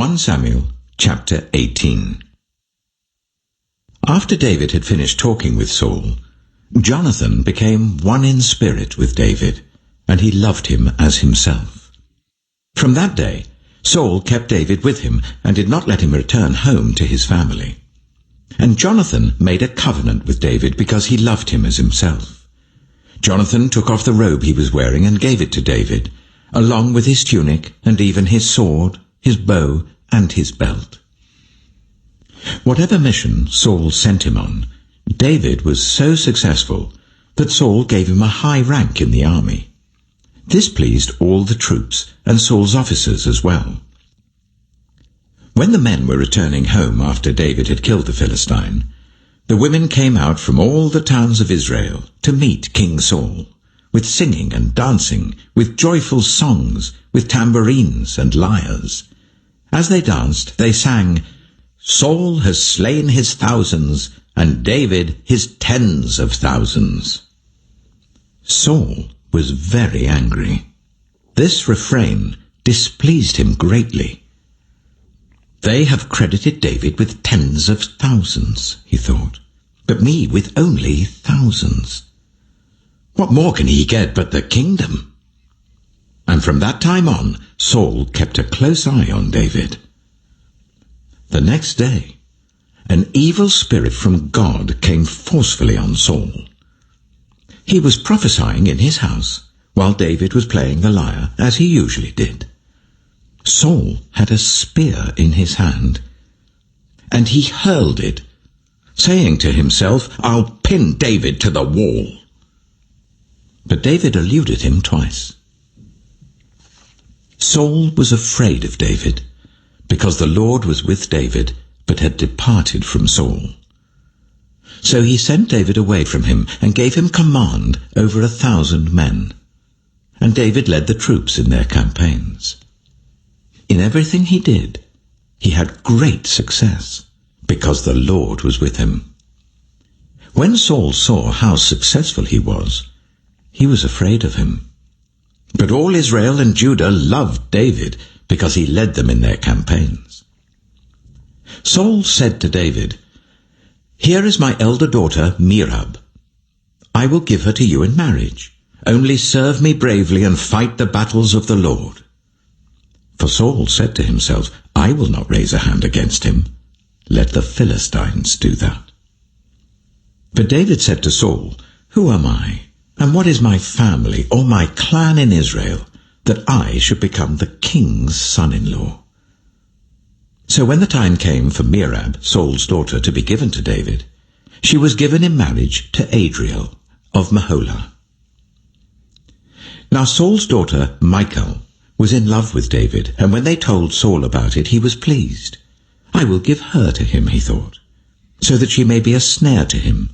1 Samuel chapter 18. After David had finished talking with Saul, Jonathan became one in spirit with David, and he loved him as himself. From that day, Saul kept David with him and did not let him return home to his family. And Jonathan made a covenant with David because he loved him as himself. Jonathan took off the robe he was wearing and gave it to David, along with his tunic and even his sword, his bow, and his belt. Whatever mission Saul sent him on, David was so successful that Saul gave him a high rank in the army. This pleased all the troops and Saul's officers as well. When the men were returning home after David had killed the Philistine, the women came out from all the towns of Israel to meet King Saul, with singing and dancing, with joyful songs, with tambourines and lyres. As they danced, they sang, "Saul has slain his thousands, and David his tens of thousands." Saul was very angry. This refrain displeased him greatly. "They have credited David with tens of thousands," he thought, "but me with only thousands. What more can he get but the kingdom?" And from that time on, Saul kept a close eye on David. The next day, an evil spirit from God came forcefully on Saul. He was prophesying in his house while David was playing the lyre, as he usually did. Saul had a spear in his hand, and he hurled it, saying to himself, "I'll pin David to the wall." But David eluded him twice. Saul was afraid of David, because the Lord was with David, but had departed from Saul. So he sent David away from him and gave him command over 1,000 men. And David led the troops in their campaigns. In everything he did, he had great success, because the Lord was with him. When Saul saw how successful he was afraid of him. But all Israel and Judah loved David, because he led them in their campaigns. Saul said to David, "Here is my elder daughter, Merab. I will give her to you in marriage. Only serve me bravely and fight the battles of the Lord." For Saul said to himself, "I will not raise a hand against him. Let the Philistines do that." But David said to Saul, "Who am I, and what is my family or my clan in Israel, that I should become the king's son-in-law?" So when the time came for Merab, Saul's daughter, to be given to David, she was given in marriage to Adriel of Meholah. Now Saul's daughter, Michal, was in love with David, and when they told Saul about it, he was pleased. "I will give her to him," he thought, "so that she may be a snare to him,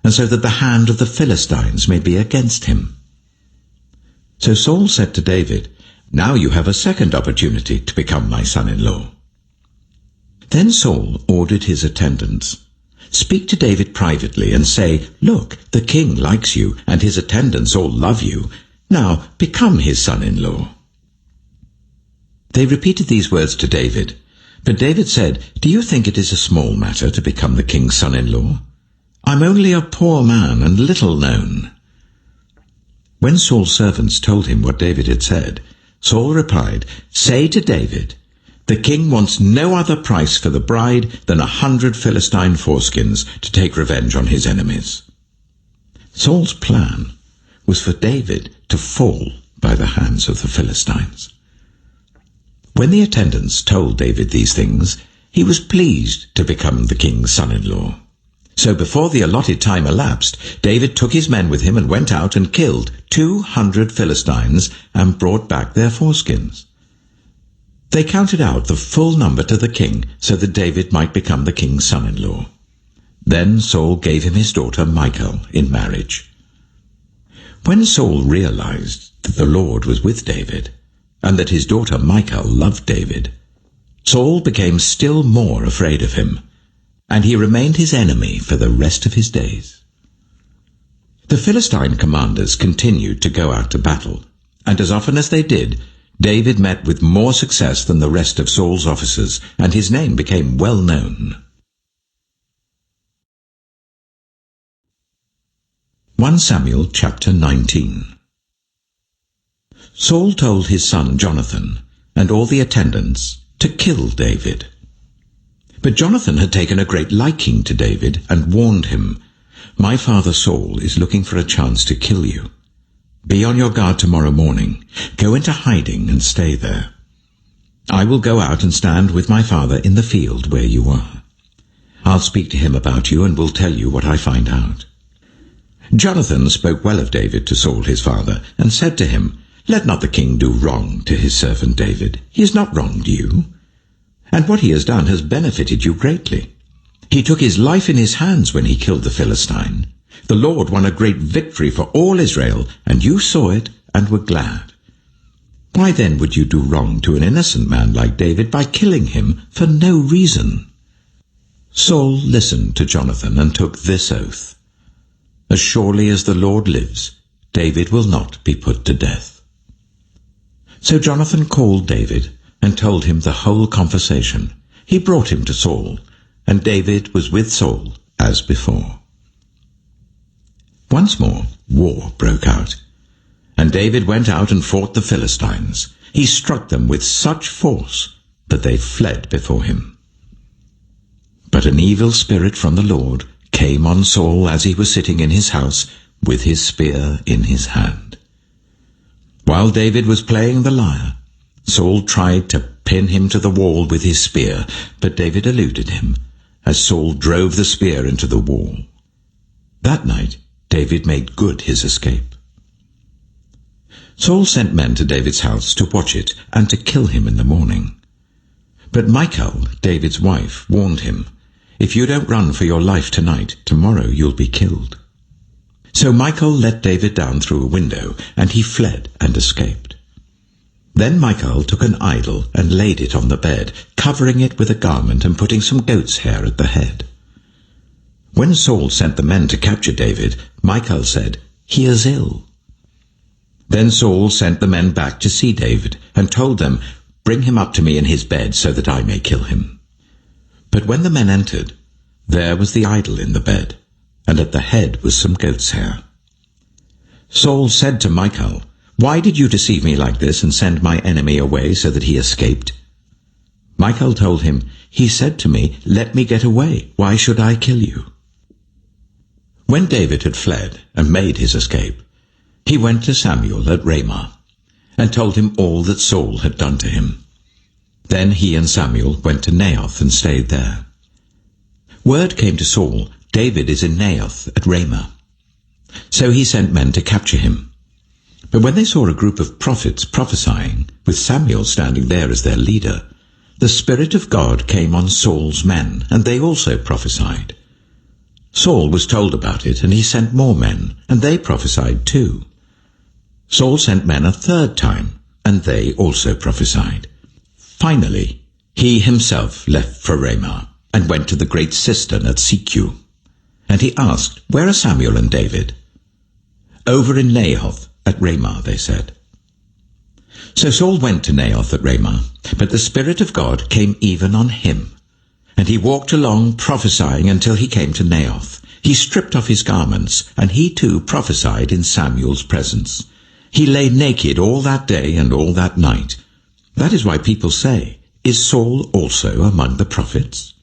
and so that the hand of the Philistines may be against him." So Saul said to David, "Now you have a second opportunity to become my son-in-law." Then Saul ordered his attendants, "Speak to David privately and say, 'Look, the king likes you, and his attendants all love you. Now become his son-in-law.'" They repeated these words to David, but David said, "Do you think it is a small matter to become the king's son-in-law? I'm only a poor man and little known." When Saul's servants told him what David had said, Saul replied, "Say to David, 'The king wants no other price for the bride than 100 Philistine foreskins to take revenge on his enemies.'" Saul's plan was for David to fall by the hands of the Philistines. When the attendants told David these things, he was pleased to become the king's son-in-law. So before the allotted time elapsed, David took his men with him and went out and killed 200 Philistines and brought back their foreskins. They counted out the full number to the king, so that David might become the king's son-in-law. Then Saul gave him his daughter Michal in marriage. When Saul realized that the Lord was with David, and that his daughter Michal loved David, Saul became still more afraid of him, and he remained his enemy for the rest of his days. The Philistine commanders continued to go out to battle, and as often as they did, David met with more success than the rest of Saul's officers, and his name became well known. 1 Samuel chapter 19. Saul told his son Jonathan and all the attendants to kill David. But Jonathan had taken a great liking to David and warned him, "My father Saul is looking for a chance to kill you. Be on your guard tomorrow morning. Go into hiding and stay there. I will go out and stand with my father in the field where you are. I'll speak to him about you and will tell you what I find out." Jonathan spoke well of David to Saul his father, and said to him, "Let not the king do wrong to his servant David. He has not wronged you, and what he has done has benefited you greatly. He took his life in his hands when he killed the Philistine. The Lord won a great victory for all Israel, and you saw it and were glad. Why then would you do wrong to an innocent man like David by killing him for no reason?" Saul listened to Jonathan and took this oath, "As surely as the Lord lives, David will not be put to death." So Jonathan called David and told him the whole conversation. He brought him to Saul, and David was with Saul as before. Once more, war broke out, and David went out and fought the Philistines. He struck them with such force that they fled before him. But an evil spirit from the Lord came on Saul as he was sitting in his house with his spear in his hand. While David was playing the lyre, Saul tried to pin him to the wall with his spear, but David eluded him as Saul drove the spear into the wall. That night, David made good his escape. Saul sent men to David's house to watch it and to kill him in the morning. But Michal, David's wife, warned him, "If you don't run for your life tonight, tomorrow you'll be killed." So Michal let David down through a window, and he fled and escaped. Then Michal took an idol and laid it on the bed, covering it with a garment and putting some goat's hair at the head. When Saul sent the men to capture David, Michal said, "He is ill." Then Saul sent the men back to see David and told them, "Bring him up to me in his bed so that I may kill him." But when the men entered, there was the idol in the bed, and at the head was some goat's hair. Saul said to Michal, "Why did you deceive me like this and send my enemy away so that he escaped?" Michal told him, "He said to me, 'Let me get away. Why should I kill you?'" When David had fled and made his escape, he went to Samuel at Ramah and told him all that Saul had done to him. Then he and Samuel went to Naioth and stayed there. Word came to Saul, "David is in Naioth at Ramah." So he sent men to capture him. But when they saw a group of prophets prophesying, with Samuel standing there as their leader, the Spirit of God came on Saul's men, and they also prophesied. Saul was told about it, and he sent more men, and they prophesied too. Saul sent men a third time, and they also prophesied. Finally, he himself left for Ramah, and went to the great cistern at Seku. And he asked, "Where are Samuel and David?" "Over in Naioth at Ramah," they said. So Saul went to Naioth at Ramah, but the Spirit of God came even on him. And he walked along prophesying until he came to Naioth. He stripped off his garments, and he too prophesied in Samuel's presence. He lay naked all that day and all that night. That is why people say, "Is Saul also among the prophets?"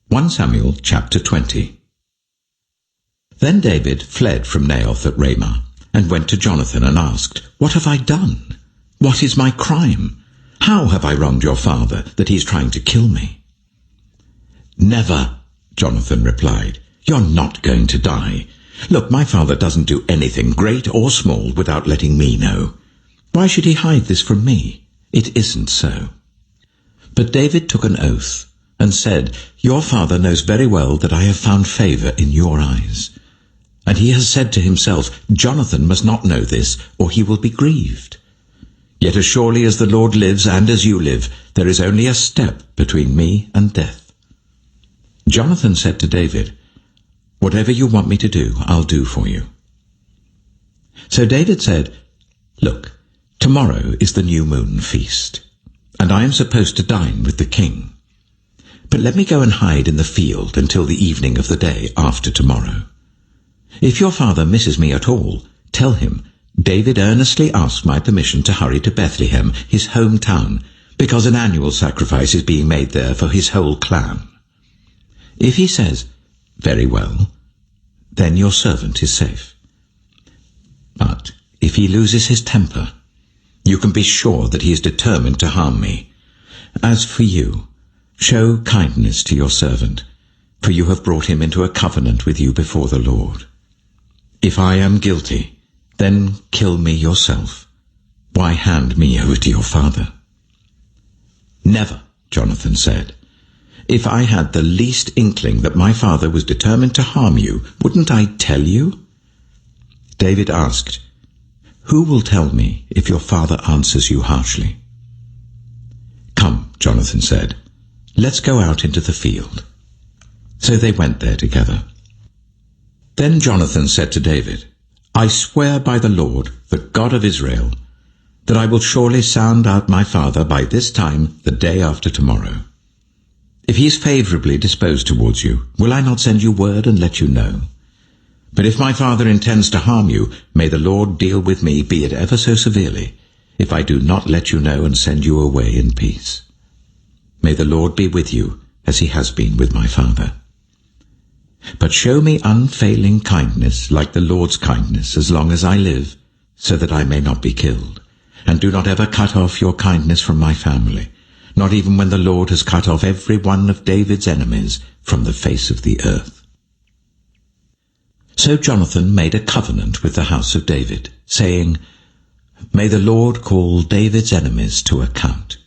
1 Samuel chapter 20. Then David fled from Naioth at Ramah, and went to Jonathan and asked, "What have I done? What is my crime? How have I wronged your father, that he is trying to kill me?" "Never," Jonathan replied. "You're not going to die. Look, my father doesn't do anything, great or small, without letting me know. Why should he hide this from me? It isn't so." But David took an oath and said, "Your father knows very well that I have found favor in your eyes. And he has said to himself, 'Jonathan must not know this, or he will be grieved.' Yet as surely as the Lord lives and as you live, there is only a step between me and death." Jonathan said to David, "Whatever you want me to do, I'll do for you." So David said, "Look, tomorrow is the new moon feast, and I am supposed to dine with the king. But let me go and hide in the field until the evening of the day after tomorrow. If your father misses me at all, tell him, David earnestly asked my permission to hurry to Bethlehem, his hometown, because an annual sacrifice is being made there for his whole clan. If he says, 'Very well,' then your servant is safe. But if he loses his temper, you can be sure that he is determined to harm me. As for you, show kindness to your servant, for you have brought him into a covenant with you before the Lord. If I am guilty, then kill me yourself. Why hand me over to your father?" "Never," Jonathan said. "If I had the least inkling that my father was determined to harm you, wouldn't I tell you?" David asked, "Who will tell me if your father answers you harshly?" "Come," Jonathan said, "let's go out into the field." So they went there together. Then Jonathan said to David, "I swear by the Lord, the God of Israel, that I will surely sound out my father by this time the day after tomorrow. If he is favorably disposed towards you, will I not send you word and let you know? But if my father intends to harm you, may the Lord deal with me, be it ever so severely, if I do not let you know and send you away in peace. May the Lord be with you, as he has been with my father. But show me unfailing kindness like the Lord's kindness as long as I live, so that I may not be killed. And do not ever cut off your kindness from my family, not even when the Lord has cut off every one of David's enemies from the face of the earth." So Jonathan made a covenant with the house of David, saying, "May the Lord call David's enemies to account."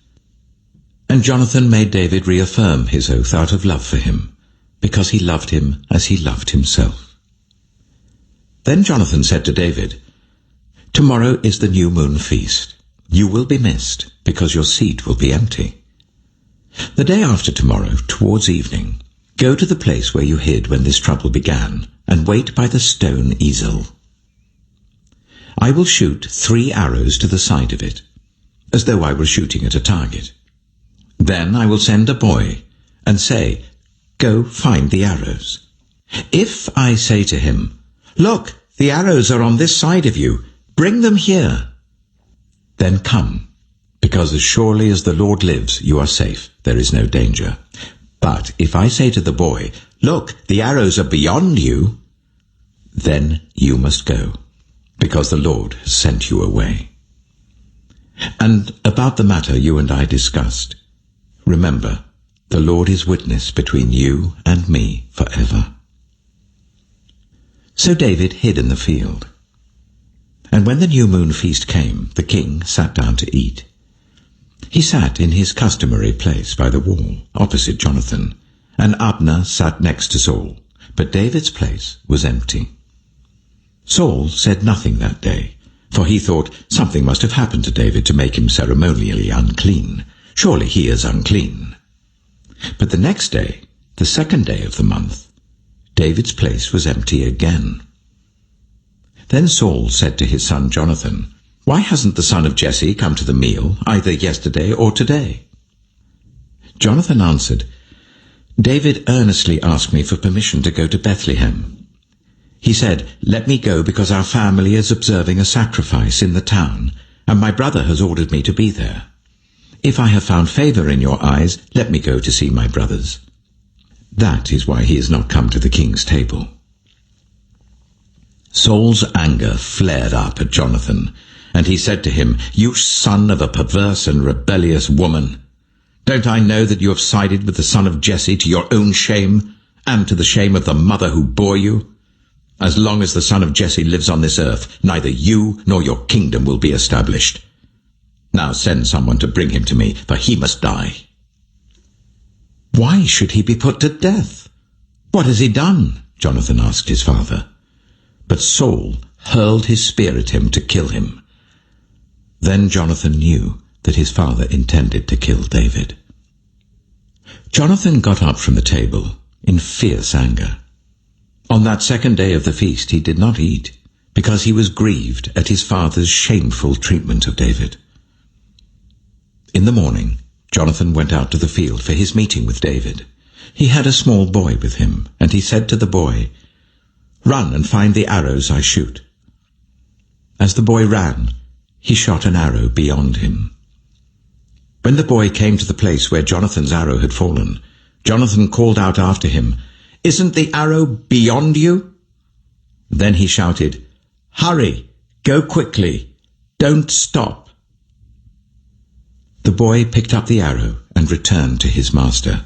And Jonathan made David reaffirm his oath out of love for him, because he loved him as he loved himself. Then Jonathan said to David, "Tomorrow is the new moon feast. You will be missed, because your seat will be empty. The day after tomorrow, towards evening, go to the place where you hid when this trouble began, and wait by the stone easel. I will shoot 3 arrows to the side of it, as though I were shooting at a target. Then I will send a boy, and say, 'Go find the arrows.' If I say to him, 'Look, the arrows are on this side of you, bring them here,' then come, because as surely as the Lord lives, you are safe, there is no danger. But if I say to the boy, 'Look, the arrows are beyond you,' then you must go, because the Lord has sent you away. And about the matter you and I discussed, remember, the Lord is witness between you and me forever." So David hid in the field. And when the new moon feast came, the king sat down to eat. He sat in his customary place by the wall, opposite Jonathan, and Abner sat next to Saul, but David's place was empty. Saul said nothing that day, for he thought something must have happened to David to make him ceremonially unclean. Surely he is unclean. But the next day, the 2nd day of the month, David's place was empty again. Then Saul said to his son Jonathan, "Why hasn't the son of Jesse come to the meal, either yesterday or today?" Jonathan answered, "David earnestly asked me for permission to go to Bethlehem. He said, 'Let me go because our family is observing a sacrifice in the town, and my brother has ordered me to be there. If I have found favor in your eyes, let me go to see my brothers.' That is why he has not come to the king's table." Saul's anger flared up at Jonathan, and he said to him, "You son of a perverse and rebellious woman! Don't I know that you have sided with the son of Jesse to your own shame, and to the shame of the mother who bore you? As long as the son of Jesse lives on this earth, neither you nor your kingdom will be established. Now send someone to bring him to me, for he must die." "Why should he be put to death? What has he done?" Jonathan asked his father. But Saul hurled his spear at him to kill him. Then Jonathan knew that his father intended to kill David. Jonathan got up from the table in fierce anger. On that 2nd day of the feast he did not eat, because he was grieved at his father's shameful treatment of David. In the morning, Jonathan went out to the field for his meeting with David. He had a small boy with him, and he said to the boy, "Run and find the arrows I shoot." As the boy ran, he shot an arrow beyond him. When the boy came to the place where Jonathan's arrow had fallen, Jonathan called out after him, "Isn't the arrow beyond you?" Then he shouted, "Hurry, go quickly, don't stop." The boy picked up the arrow and returned to his master.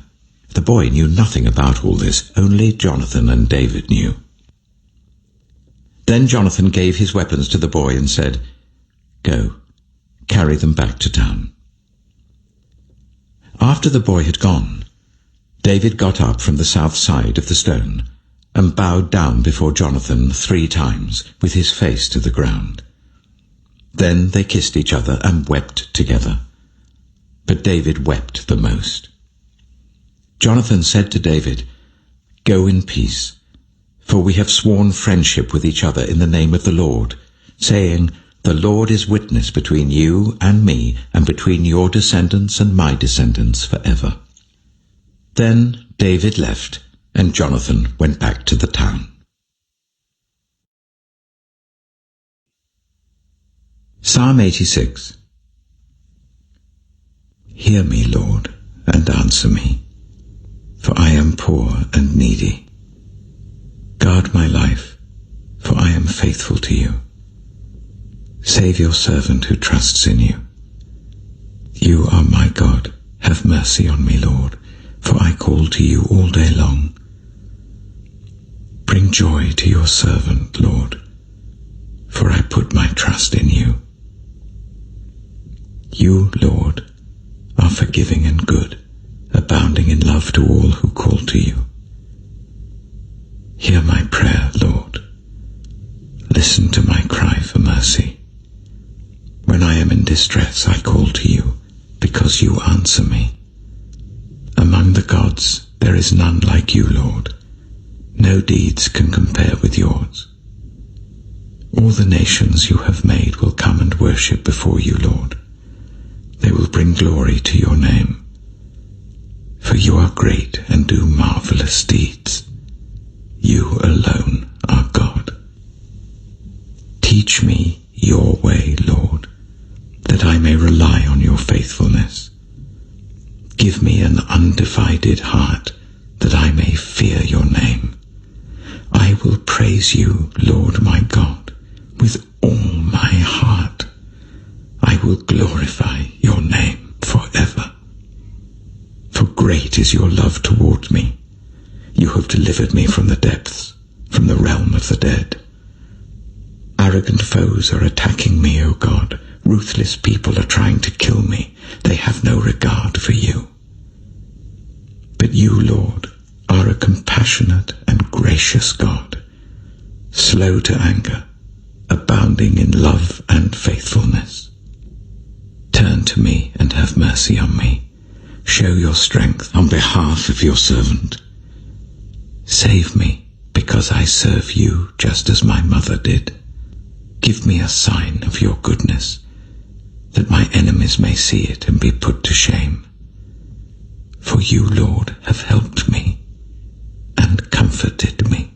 The boy knew nothing about all this, only Jonathan and David knew. Then Jonathan gave his weapons to the boy and said, "Go, carry them back to town." After the boy had gone, David got up from the south side of the stone and bowed down before Jonathan 3 times with his face to the ground. Then they kissed each other and wept together. But David wept the most. Jonathan said to David, "Go in peace, for we have sworn friendship with each other in the name of the Lord, saying, 'The Lord is witness between you and me, and between your descendants and my descendants forever.'" Then David left, and Jonathan went back to the town. Psalm 86. Hear me, Lord, and answer me, for I am poor and needy. Guard my life, for I am faithful to you. Save your servant who trusts in you. You are my God. Have mercy on me, Lord, for I call to you all day long. Bring joy to your servant, Lord, for I put my trust in you. You, Lord, are forgiving and good, abounding in love to all who call to you. Hear my prayer, Lord. Listen to my cry for mercy. When I am in distress, I call to you, because you answer me. Among the gods, there is none like you, Lord. No deeds can compare with yours. All the nations you have made will come and worship before you, Lord. They will bring glory to your name. For you are great and do marvelous deeds. You alone are God. Teach me your way, Lord, that I may rely on your faithfulness. Give me an undivided heart, that I may fear your name. I will praise you, Lord my God, with all my heart. I will glorify your name forever. For great is your love toward me. You have delivered me from the depths, from the realm of the dead. Arrogant foes are attacking me, O God. Ruthless people are trying to kill me. They have no regard for you. But you, Lord, are a compassionate and gracious God, slow to anger, abounding in love and faithfulness. Turn to me and have mercy on me. Show your strength on behalf of your servant. Save me, because I serve you just as my mother did. Give me a sign of your goodness, that my enemies may see it and be put to shame. For you, Lord, have helped me and comforted me.